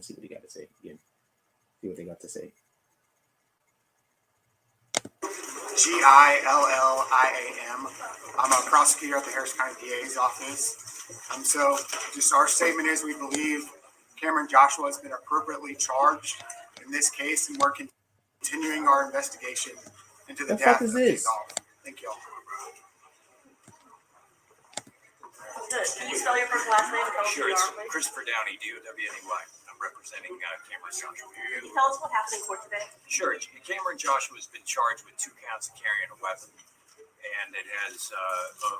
See what he got to say. Yeah. See what they got to say. GILLIAM. I'm a prosecutor at the Harris County DA's office. So just our statement is we believe Cameron Joshua has been appropriately charged in this case, and we're continuing our investigation into the death of Takeoff. Thank you all. Can you spell your first last name? Sure, it's Christopher Downey, DOWNEY. I'm representing Cameron Joshua. Can you tell us what happened in court today? Sure. Cameron Joshua has been charged with 2 counts of carrying a weapon, and it has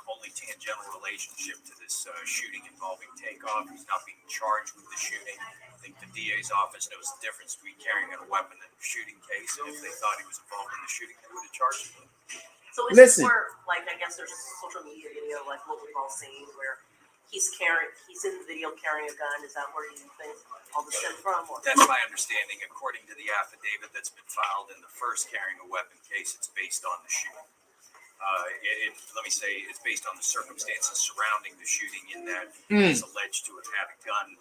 only tangential relationship to this shooting involving Takeoff. He's not being charged with the shooting. I think the DA's office knows the difference between carrying a weapon and a shooting case, and if they thought he was involved in the shooting, they would have charged him. So is this where, like, I guess there's a social media video, like what we've all seen, where he's in the video carrying a gun? Is that where you think all this stemmed from? Or? That's my understanding. According to the affidavit that's been filed in the first carrying a weapon case, it's based on the shooting. Let me say it's based on the circumstances surrounding the shooting, in that he's alleged to have had a gun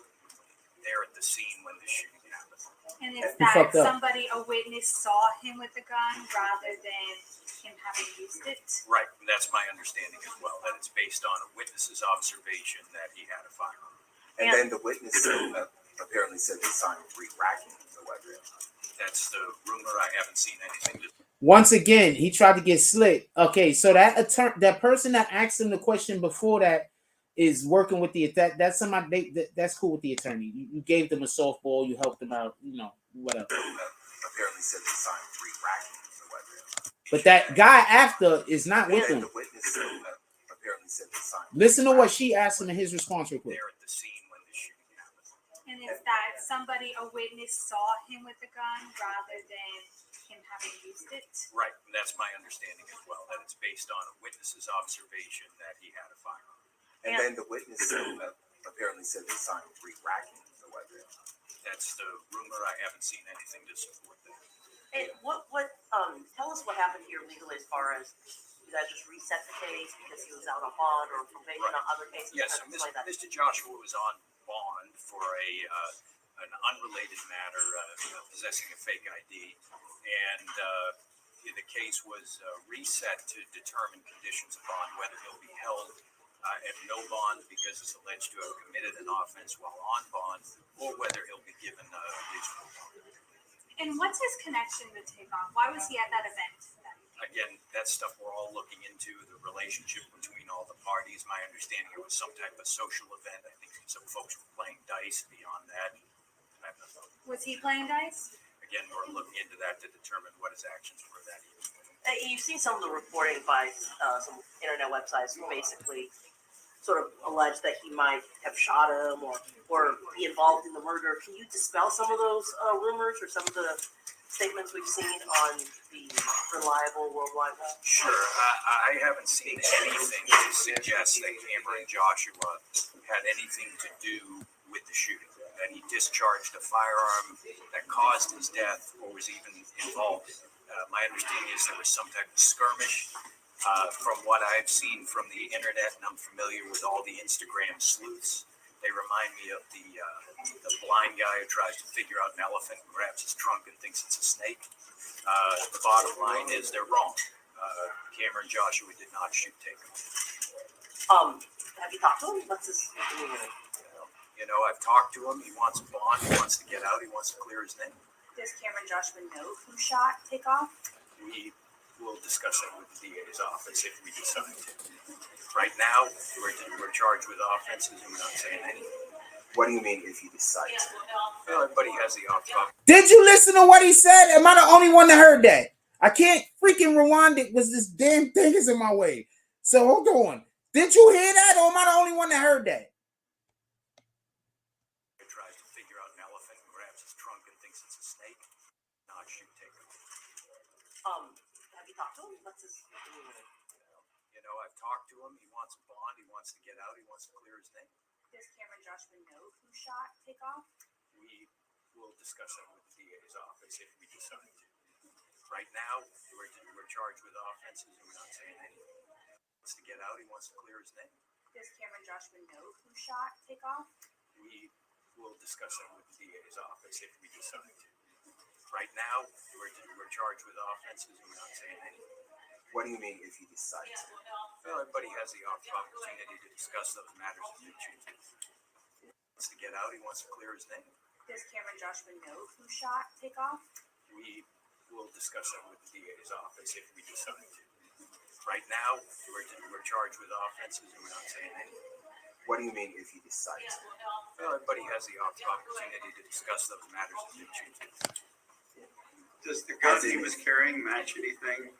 there at the scene when the shooting happened. And is that somebody, a witness, saw him with a gun rather than him having used it? Right, and that's my understanding as well, that it's based on a witness's observation that he had a firearm. And then the witness apparently said they saw him re-racking the weapon. That's the rumor. I haven't seen anything. Once again, he tried to get slick. Okay, so that person that asked him the question before that is working with the that's somebody that's cool with the attorney. You gave them a softball, you helped them out, whatever. Apparently said they saw him re-racking the weapon. But that guy after is not with him. The witness apparently said they saw him. Listen to what she asked him in his response real quick. There at the scene when the shooting happened. And is that somebody, a witness, saw him with a gun rather than him having used it? Right, and that's my understanding as well, that it's based on a witness's observation that he had a firearm. And then the witness apparently said they saw him re-racking the weapon. That's the rumor. I haven't seen anything to support that. Hey, tell us what happened here legally, as far as you guys just reset the case because he was out on bond or probation on other cases? Yes, so Mr. Joshua was on bond for an unrelated matter, possessing a fake ID, and the case was reset to determine conditions of bond, whether he'll be held at no bond because it's alleged to have committed an offense while on bond, or whether he'll be given a reasonable bond. And what's his connection to Takeoff? Why was he at that event? Again, that's stuff we're all looking into, the relationship between all the parties. My understanding, it was some type of social event. I think some folks were playing dice. Beyond that, I have no thought. Was he playing dice? Again, we're looking into that to determine what his actions were that evening. You've seen some of the reporting by some internet websites who basically sort of allege that he might have shot him or be involved in the murder. Can you dispel some of those rumors or some of the statements we've seen on the reliable worldwide web? Sure. I haven't seen anything to suggest that Cameron Joshua had anything to do with the shooting, that he discharged a firearm that caused his death or was even involved in it. My understanding is there was some type of skirmish. From what I've seen from the internet, and I'm familiar with all the Instagram sleuths, they remind me of the blind guy who tries to figure out an elephant and grabs his trunk and thinks it's a snake. The bottom line is they're wrong. Cameron Joshua did not shoot Takeoff. Have you talked to him? What's his? I've talked to him. He wants a bond. He wants to get out. He wants to clear his name. Does Cameron Joshua know who shot Takeoff? We will discuss that with the DA's office if we decide to. Right now, we're charged with offenses and we're not saying anything. What do you mean if you decide to? Well, everybody has the option. Did you listen to what he said? Am I the only one that heard that? I can't freaking rewind it because this damn thing is in my way. So hold on. Did you hear that, or am I the only one that heard that? He tries to figure out an elephant and grabs his trunk and thinks it's a snake. Not shoot Takeoff. Have you talked to him? What's his? I've talked to him. He wants a bond. He wants to get out. He wants to clear his name. Does Cameron Joshua know who shot Takeoff? We will discuss that with the DA's office if we decide to. Right now, we're charged with offenses and we're not saying anything. He wants to get out. He wants to clear his name. Does Cameron Joshua know who shot Takeoff? We we'll discuss that with the DA's office if we decide to. Right now, we're charged with offenses and we're not saying anything. What do you mean if you decide to? Well, everybody has the opportunity to discuss those matters if they choose to. He wants to get out, he wants to clear his name. Does Cameron Joshua know who shot Takeoff? We will discuss that with the DA's office if we decide to. Right now, we're charged with offenses and we're not saying anything. What do you mean if you decide to? Well, everybody has the opportunity to discuss those matters if they choose to. Does the gun he was carrying match anything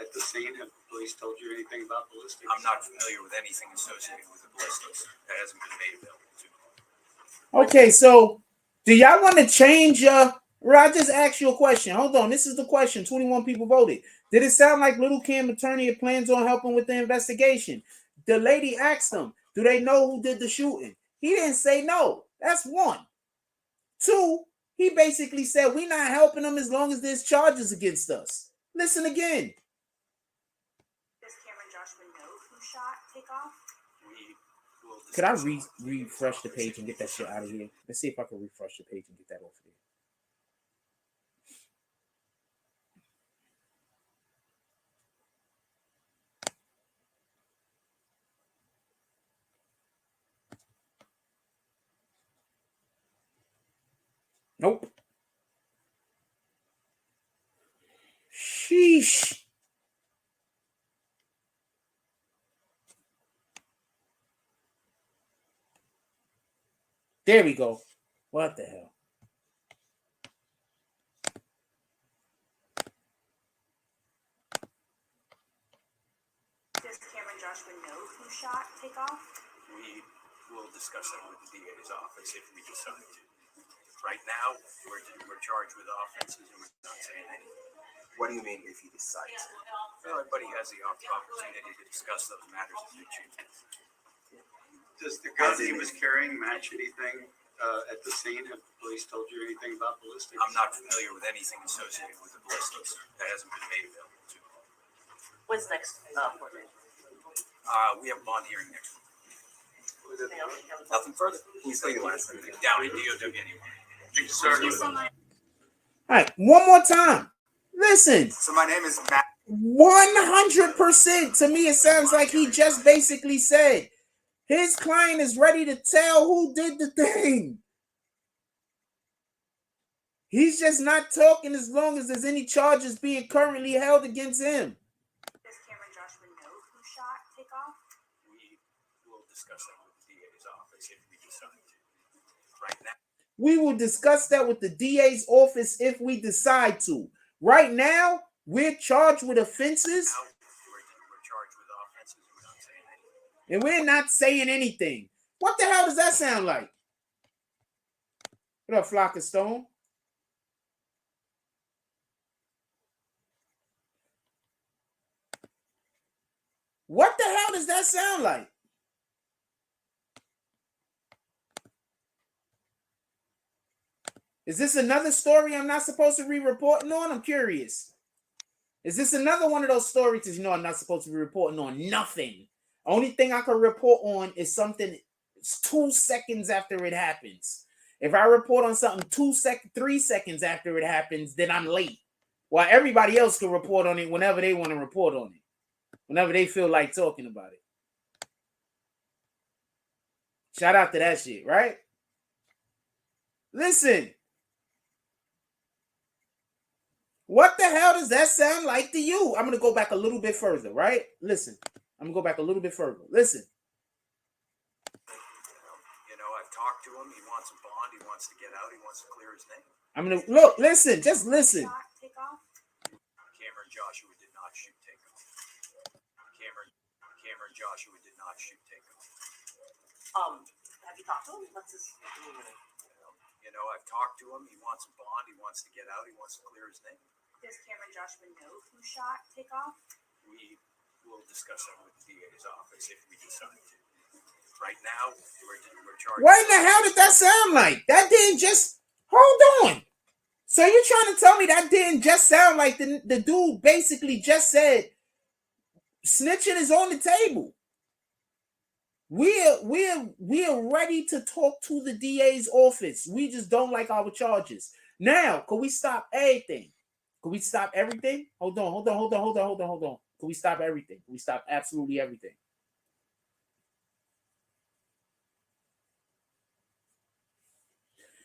at the scene? Have the police told you anything about ballistics? I'm not familiar with anything associated with the ballistics. That hasn't been made available to me. Okay, so do y'all want to change I just asked you a question. Hold on. This is the question. 21 people voted. Did it sound like Lil Cam attorney plans on helping with the investigation? The lady asked him, do they know who did the shooting? He didn't say no. That's one. Two, he basically said, we're not helping them as long as there's charges against us. Listen again. Does Cameron Joshua know who shot Takeoff? We will Could I discuss refresh the page and get that shit out of here? Let's see if I can refresh the page and get that off of there. Nope. Sheesh. There we go. What the hell? Does Cameron Joshua know who shot Takeoff? We will discuss that with the DA's office if we decide to. Right now, we're charged with offenses and we're not saying anything. What do you mean if you decide to? Well, everybody has the opportunity to discuss those matters if they choose to. Does the gun he was carrying match anything at the scene? Have the police told you anything about ballistics? I'm not familiar with anything associated with the ballistics. That hasn't been made available to me. When's next court date? We have a bond hearing next week. Anything else? Nothing further. Can you say the last thing? Down in DOW anyway. Thank you, sir. All right, one more time. Listen. So my name is Matt. 100% to me, it sounds like he just basically said his client is ready to tell who did the thing. He's just not talking as long as there's any charges being currently held against him. Does Cameron Joshua know who shot Takeoff? We will discuss that with the DA's office if we decide to. Right now. We will discuss that with the DA's office if we decide to. Right now, we're charged with offenses. We're charged with offenses and we're not saying anything. And we're not saying anything. What the hell does that sound like? What up, Flock of Stone? What the hell does that sound like? Is this another story I'm not supposed to be reporting on? I'm curious. Is this another one of those stories that you know I'm not supposed to be reporting on? Nothing. Only thing I can report on is something 2 seconds after it happens. If I report on something 3 seconds after it happens, then I'm late. While everybody else can report on it whenever they want to report on it. Whenever they feel like talking about it. Shout out to that shit, right? Listen. What the hell does that sound like to you? I'm going to go back a little bit further, right? Listen. I'm going to go back a little bit further. Listen. You know, I've talked to him. He wants a bond. He wants to get out. He wants to clear his name. I'm going to look, listen, just listen. Shot Takeoff? Cameron Joshua did not shoot Takeoff. Cameron Joshua did not shoot Takeoff. Have you talked to him? What's his? You know, I've talked to him. He wants a bond. He wants to get out. He wants to clear his name. Does Cameron Joshua know who shot Takeoff? We will discuss that with the DA's office if we decide to. Right now, we're charged. What in the hell did that sound like? That didn't just... Hold on. So you're trying to tell me that didn't just sound like the dude basically just said snitching is on the table. We're ready to talk to the DA's office. We just don't like our charges. Now, can we stop everything? Can we stop everything? Hold on. Can we stop everything? Can we stop absolutely everything?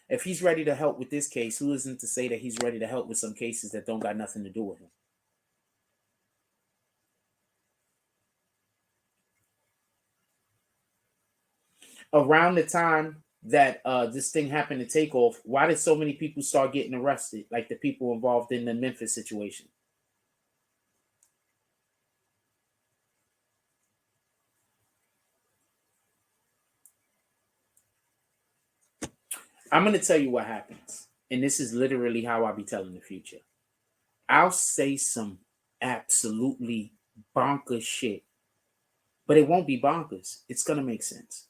If he's ready to help with this case, who isn't to say that he's ready to help with some cases that don't got nothing to do with him? Around the time that this thing happened to take off, why did so many people start getting arrested? Like the people involved in the Memphis situation. I'm going to tell you what happens. And this is literally how I'll be telling the future. I'll say some absolutely bonkers shit. But it won't be bonkers. It's going to make sense.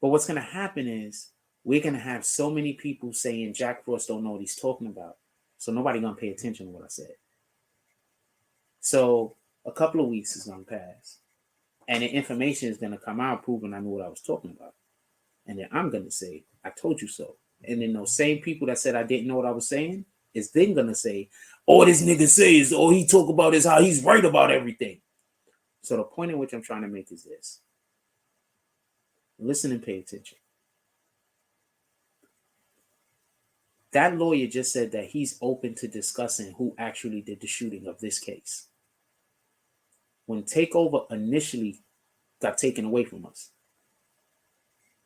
But what's going to happen is we're going to have so many people saying Jack Frost don't know what he's talking about. So nobody going to pay attention to what I said. So a couple of weeks is going to pass. And the information is going to come out proving I knew what I was talking about. And then I'm going to say, I told you so. And then those same people that said I didn't know what I was saying is then going to say, all this nigga says, all he talk about is how he's right about everything. So the point in which I'm trying to make is this. Listen and pay attention. That lawyer just said that he's open to discussing who actually did the shooting of this case. When takeover initially got taken away from us,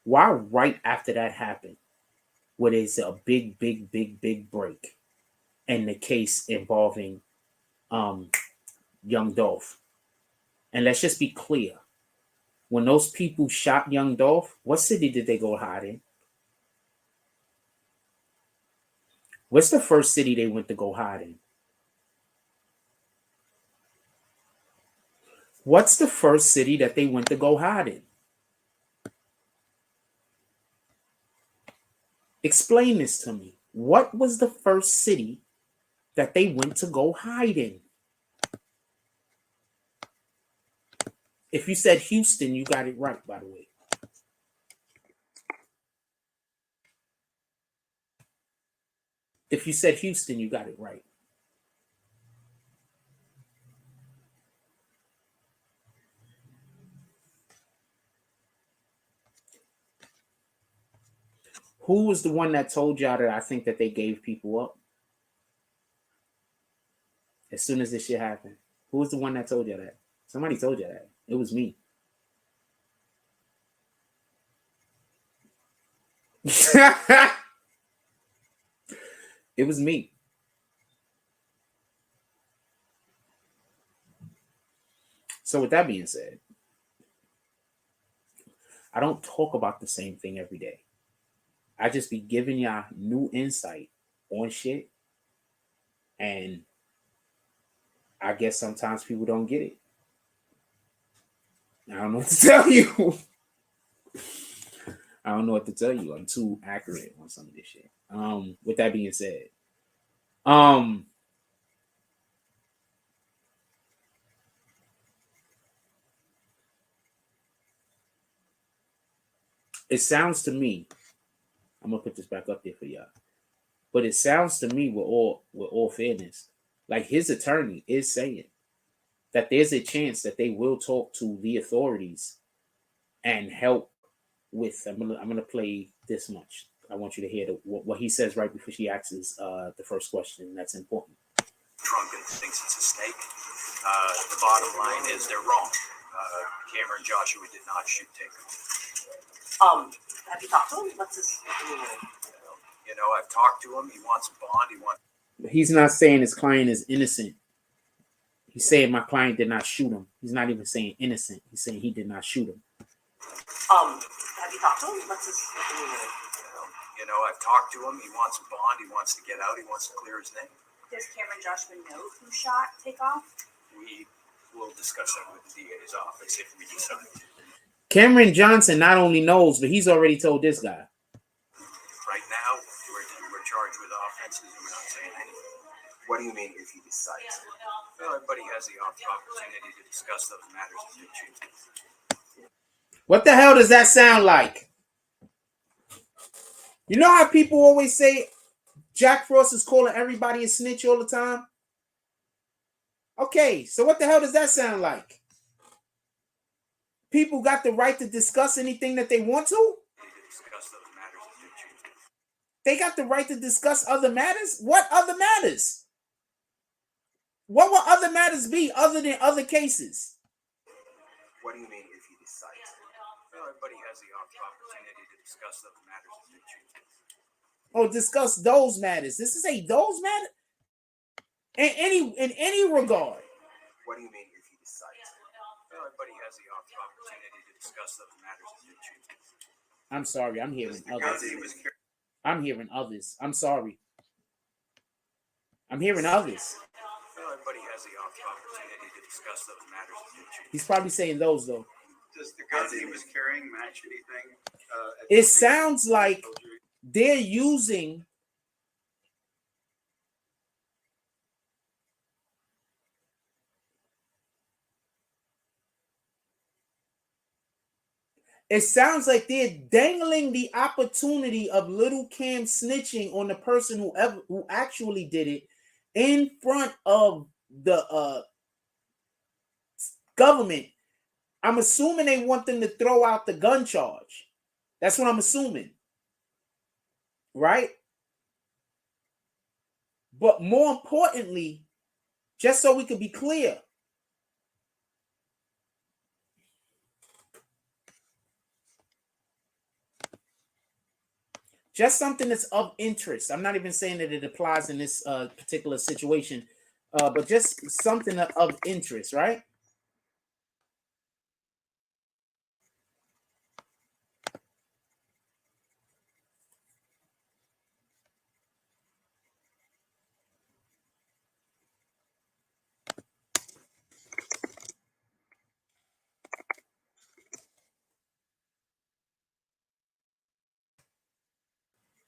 why right after that happened, where there's a big break in the case involving Young Dolph? And let's just be clear. When those people shot Young Dolph, what city did they go hide in? What's the first city they went to go hide in? What's the first city that they went to go hide in? Explain this to me. What was the first city that they went to go hide in? If you said Houston, you got it right, by the way. If you said Houston, you got it right. Who was the one that told y'all that I think that they gave people up? As soon as this shit happened. Who was the one that told y'all that? Somebody told y'all that. It was me. It was me. So with that being said, I don't talk about the same thing every day. I just be giving y'all new insight on shit. And I guess sometimes people don't get it. I don't know what to tell you. I don't know what to tell you. I'm too accurate on some of this shit. With that being said, it sounds to me, I'm gonna put this back up there for y'all, but it sounds to me with all fairness, like his attorney is saying that there's a chance that they will talk to the authorities and help with. I'm gonna play this much. I want you to hear what he says right before she asks the first question. That's important. Drunk and thinks it's a snake. The bottom line is they're wrong. Cameron Joshua did not shoot Taker. Have you talked to him? What's his? You know, I've talked to him. He wants a bond. He's not saying his client is innocent. He's saying my client did not shoot him. He's not even saying innocent. He's saying he did not shoot him. Have you talked to him? What's his? You know, I've talked to him. He wants a bond. He wants to get out. He wants to clear his name. Does Cameron Joshua know who shot Takeoff? We will discuss that with the DA's office if we decide. Cameron Johnson not only knows, but he's already told this guy. Right now, we're charged with offenses and we're not saying anything. What do you mean if he decides? Well, everybody has the opportunity to discuss those matters if they choose. What the hell does that sound like? You know how people always say Jack Frost is calling everybody a snitch all the time? Okay, so what the hell does that sound like? People got the right to discuss anything that they want to? They got the right to discuss other matters? What other matters? What will other matters be other than other cases? What do you mean if you decide to? Well, everybody has the opportunity to discuss those matters if they choose to. Oh, discuss those matters. This is a those matter in any regard. What do you mean if you decide to? Well, everybody has the opportunity to discuss those matters if they choose to. I'm sorry, I'm hearing Does the gun others. that he was carrying I'm hearing others. I'm sorry. I'm hearing others. Well, everybody has the opportunity to discuss those matters if they choose to. He's probably saying those though. Does the gun that he was carrying match anything? At It the scene? sounds like they're using it sounds like they're dangling the opportunity of Lil Cam snitching on the person who actually did it in front of the government. I'm assuming they want them to throw out the gun charge. That's what I'm assuming. Right? But more importantly, just so we can be clear, just something that's of interest. I'm not even saying that it applies in this particular situation, but just something of interest, right?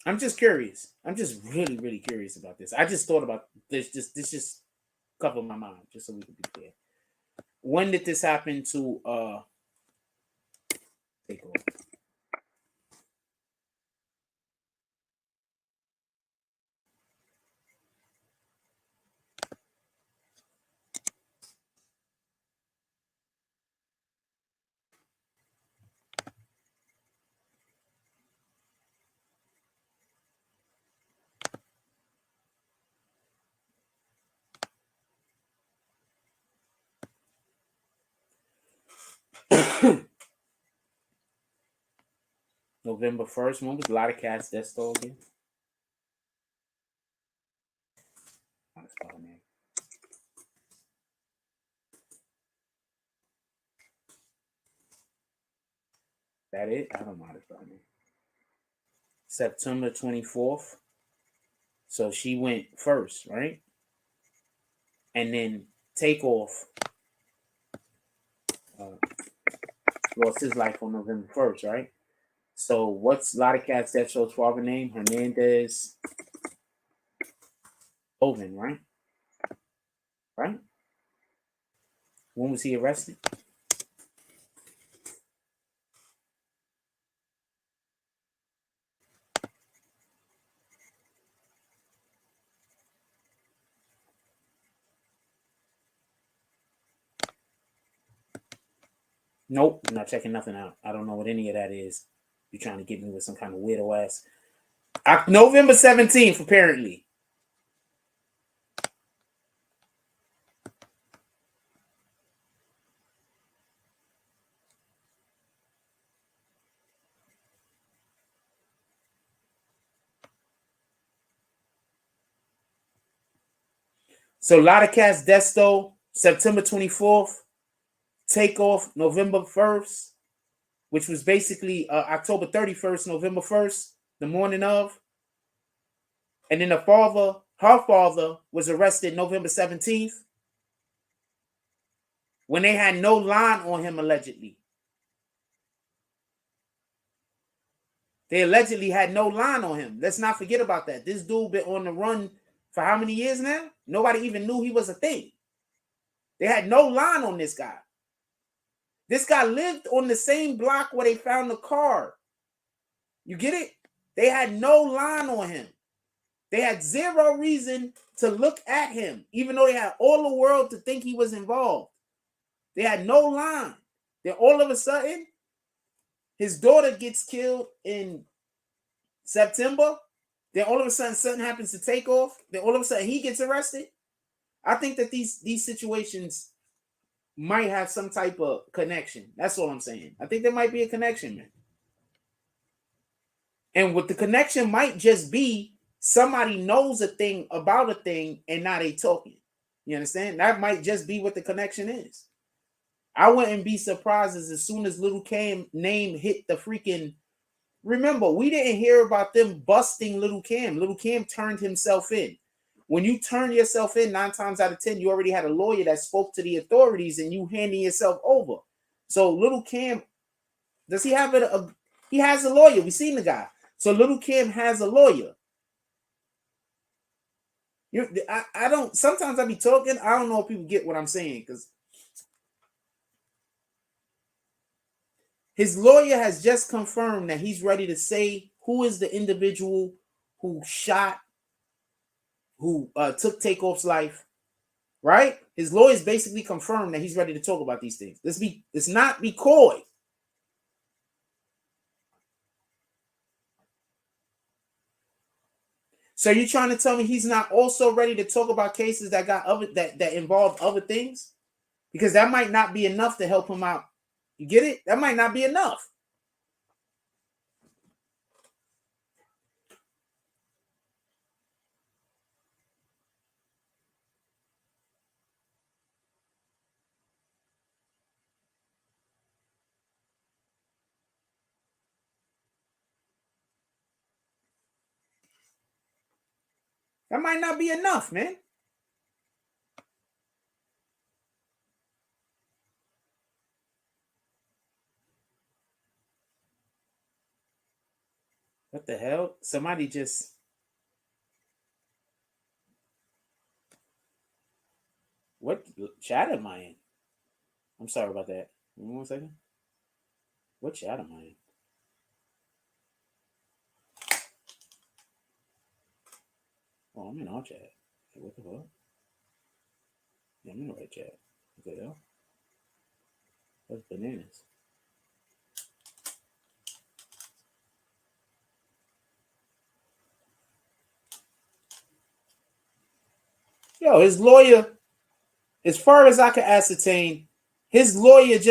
I'm just curious. I'm just really, really curious about this. I just thought about this. This just covered my mind, just so we can be clear. When did this happen to take off? November 1st. When was a lot of cats that stole again? That it? I don't know how to spell it. September 24th. So she went first, right? And then Takeoff lost his life on November 1st, right? So what's a lot of cats that show's father name? Hernandez Oven, right? Right? When was he arrested? Nope, I'm not checking nothing out. I don't know what any of that is. You're trying to get me with some kind of weirdo ass. November 17th, apparently. So a lot of cats, Desto, September 24th. Takeoff, November 1st, which was basically October 31st, November 1st, the morning of. And then her father was arrested November 17th when they had no line on him, allegedly. They allegedly had no line on him. Let's not forget about that. This dude been on the run for how many years now? Nobody even knew he was a thing. They had no line on this guy. This guy lived on the same block where they found the car. You get it? They had no line on him. They had zero reason to look at him, even though they had all the world to think he was involved. They had no line. Then all of a sudden, his daughter gets killed in September. Then all of a sudden, something happens to take off. Then all of a sudden, he gets arrested. I think that these situations might have some type of connection. That's all I'm saying. I think there might be a connection, man. And what the connection might just be, somebody knows a thing about a thing and now they talking. You understand? That might just be what the connection is. I wouldn't be surprised as soon as Lil Cam name hit the freaking... Remember, we didn't hear about them busting Lil Cam. Lil Cam turned himself in. When you turn yourself in, 9 times out of 10, you already had a lawyer that spoke to the authorities and you handing yourself over. So Lil Cam, does he have it? He has a lawyer. We seen the guy. So Lil Cam has a lawyer. I don't, sometimes I be talking, I don't know if people get what I'm saying, because his lawyer has just confirmed that he's ready to say who is the individual who shot, who took Takeoff's life, right? His lawyers basically confirmed that he's ready to talk about these things. Let's not be coy. So you're trying to tell me he's not also ready to talk about cases that got that involve other things? Because that might not be enough to help him out. You get it? That might not be enough. That might not be enough, man. What the hell? Somebody just... What chat am I in? I'm sorry about that. Give me 1 second. What chat am I in? Oh, I'm in our chat. What the fuck? Yeah, I'm in the right chat. What the hell? That's bananas. Yo, his lawyer, as far as I can ascertain, his lawyer just